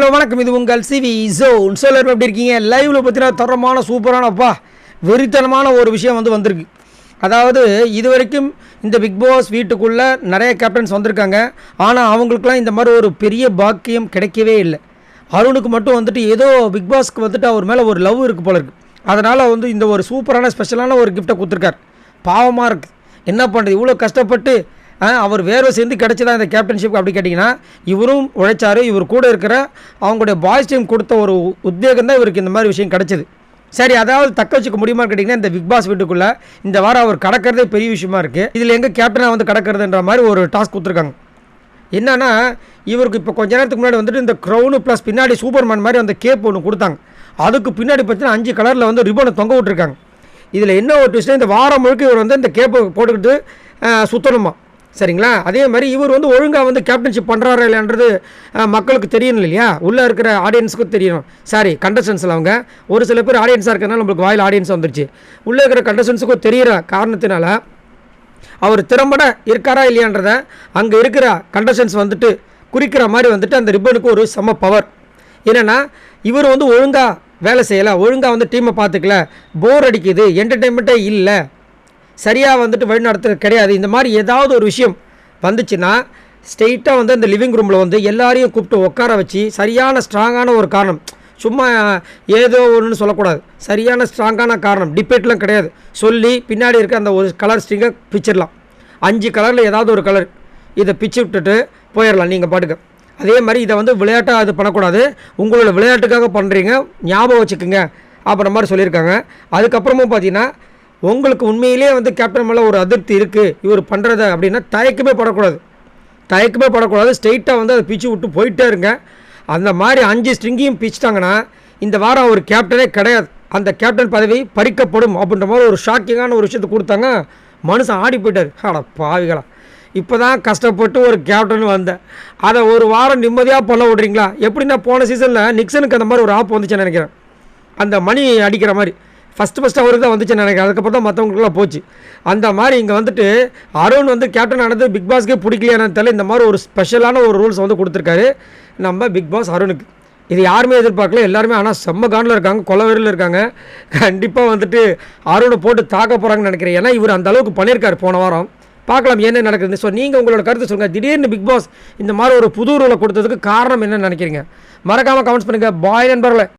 Hello வணக்கம், இது உங்கள் சிவி ஜோன். எல்லாரும் எப்படி இருக்கீங்க? லைவ்ல பார்த்தீங்கன்னா தரமான சூப்பரானப்பா வெறித்தனமான ஒரு விஷயம் வந்திருக்கு. அதாவது இது வரைக்கும் இந்த பிக் பாஸ் வீட்டுக்குள்ளே நிறைய கேப்டன்ஸ் வந்திருக்காங்க. ஆனால் அவங்களுக்குலாம் இந்த மாதிரி ஒரு பெரிய பாக்கியம் கிடைக்கவே இல்லை. அருணுக்கு மட்டும் ஏதோ பிக் பாஸ்க்கு அவர் மேலே ஒரு லவ் இருக்குது போல இருக்குது. அதனால் இந்த ஒரு சூப்பரான ஸ்பெஷலான ஒரு கிஃப்ட்டை கொடுத்துருக்கார். பாவமாக இருக்குது. என்ன பண்ணுறது, இவ்வளோ கஷ்டப்பட்டு அவர் வேர்வை சேர்ந்து கிடச்சிதான் இந்த கேப்டன்ஷிப். அப்படி கேட்டிங்கன்னா இவரும் உழைச்சார். இவர் கூட இருக்கிற அவங்களுடைய பாய்ஸ் டீம் கொடுத்த ஒரு உத்வேகம் தான் இவருக்கு இந்த மாதிரி விஷயம் கிடச்சிது. சரி, அதாவது தக்க வச்சுக்க முடியுமான்னு கேட்டிங்கன்னா இந்த பிக் பாஸ் வீட்டுக்குள்ளே இந்த வாரம் அவர் கடக்கிறதே பெரிய விஷயமா இருக்குது. இதில் எங்கே கேப்டனாக கடக்கிறதுன்ற மாதிரி ஒரு டாஸ்க் கொடுத்துருக்காங்க. என்னன்னா இவருக்கு இப்போ கொஞ்ச நேரத்துக்கு முன்னாடி இந்த க்ரௌனு ப்ளஸ் பின்னாடி சூப்பர்மேன் மாதிரி அந்த கேப் ஒன்று கொடுத்தாங்க. அதுக்கு பின்னாடி பார்த்தீங்கன்னா 5 கலரில் ரிப்பனை தொங்க விட்டுருக்காங்க. இதில் என்ன ஒரு ட்விஸ்ட்டு, இந்த வாரம் முழுக்க இவர் இந்த கேப்பை போட்டுக்கிட்டு சுற்றணுமா, சரிங்களா? அதே மாதிரி இவர் ஒழுங்காக கேப்டன்ஷிப் பண்ணுறாரா இல்லைன்றது மக்களுக்கு தெரியணும் இல்லையா? உள்ளே இருக்கிற ஆடியன்ஸுக்கும் தெரியணும். சாரி, கண்டஸ்டன்ஸில் அவங்க ஒரு சில பேர் ஆடியன்ஸாக இருக்கிறனால நம்மளுக்கு வாயில் ஆடியன்ஸ் வந்துருச்சு. உள்ளே இருக்கிற கண்டஸ்டன்ஸுக்கும் தெரிகிற காரணத்தினால அவர் திறம்பட இருக்காரா இல்லையான்றதை அங்கே இருக்கிற கண்டஸ்டன்ஸ் குறிக்கிற மாதிரி அந்த ரிப்பனுக்கு ஒரு செம்ம பவர். என்னென்னா இவர் ஒழுங்காக வேலை செய்யலை, ஒழுங்காக டீமை பார்த்துக்கல, போர் அடிக்குது, என்டர்டெயின்மெண்ட்டே இல்லை, சரியாக வழி நடத்துறது கிடையாது. இந்த மாதிரி ஏதாவது ஒரு விஷயம் வந்துச்சுன்னா ஸ்ட்ரெயிட்டாக அந்த லிவிங் ரூமில் எல்லாரையும் கூப்பிட்டு உட்கார வச்சு சரியான ஸ்ட்ராங்கான ஒரு காரணம், சும்மா ஏதோ ஒன்றுன்னு சொல்லக்கூடாது, சரியான ஸ்ட்ராங்கான காரணம், டிபேட்லாம் கிடையாது, சொல்லி பின்னாடி இருக்க அந்த ஒரு கலர் ஸ்ட்ரிங்கை பிச்சிடலாம். 5 கலரில் ஏதாவது ஒரு கலர் இதை பிச்சு விட்டுட்டு போயிடலாம் நீங்கள் பாட்டுக்கு. அதே மாதிரி இதை விளையாட்டாக அது பண்ணக்கூடாது, உங்களோட விளையாட்டுக்காக பண்ணுறீங்க, ஞாபகம் வச்சுக்கோங்க அப்புறம் மாதிரி சொல்லியிருக்காங்க. அதுக்கப்புறமும் பார்த்தீங்கன்னா உங்களுக்கு உண்மையிலே கேப்டன் மேலே ஒரு அதிருப்தி இருக்குது இவர் பண்ணுறத அப்படின்னா தயக்கமே படக்கூடாது, ஸ்ட்ரெயிட்டாக அதை பிச்சு விட்டு போயிட்டே இருங்க. அந்த மாதிரி 5 ஸ்ட்ரிங்கையும் பிச்சுட்டாங்கன்னா இந்த வாரம் அவர் கேப்டனே கிடையாது, அந்த கேப்டன் பதவி பறிக்கப்படும் அப்படின்ற மாதிரி ஒரு ஷாக்கிங்கான ஒரு விஷயத்தை கொடுத்தாங்க. மனுஷன் ஆடி போயிட்டார். அட பாவிகளா, இப்போ தான் கஷ்டப்பட்டு ஒரு கேப்டன் வந்தேன், அதை ஒரு வாரம் நிம்மதியாக பண்ண விட்றீங்களா? எப்படின்னா போன சீசனில் நிக்சனுக்கு அந்த மாதிரி ஒரு ஆப் வந்துச்சுன்னு நினைக்கிறேன், அந்த மணி அடிக்கிற மாதிரி ஃபஸ்ட்டு அவருக்கு தான் வந்துச்சுன்னு நினைக்கிறேன். அதுக்கப்புறம் தான் மற்றவங்களுக்குலாம் போச்சு. அந்த மாதிரி இங்கே அருண் கேப்டன் ஆனது பிக் பாஸ்க்கே பிடிக்கலையானு தெரியல. இந்த மாதிரி ஒரு ஸ்பெஷலான ஒரு ரூல்ஸ் கொடுத்துருக்காரு நம்ம பிக் பாஸ் அருணுக்கு. இது யாருமே எதிர்பார்க்கல, எல்லாருமே. ஆனால் செம்ம காண்டில் இருக்காங்க, கொலவெறியில் இருக்காங்க. கண்டிப்பாக அருணை போட்டு தாக்க போகிறாங்கன்னு நினைக்கிறேன். ஏன்னா இவர் அந்த அளவுக்கு பண்ணியிருக்காரு போன வாரம். பார்க்கலாம் என்ன நடக்குது. ஸோ நீங்கள் உங்களோட கருத்து சொல்லுங்கள். திடீர்னு பிக் பாஸ் இந்த மாதிரி ஒரு புது ரூலை கொடுத்ததுக்கு காரணம் என்னன்னு நினைக்கிறீங்க? மறக்காமல் கமெண்ட்ஸ் பண்ணுங்கள். பாய் நண்பர்களே.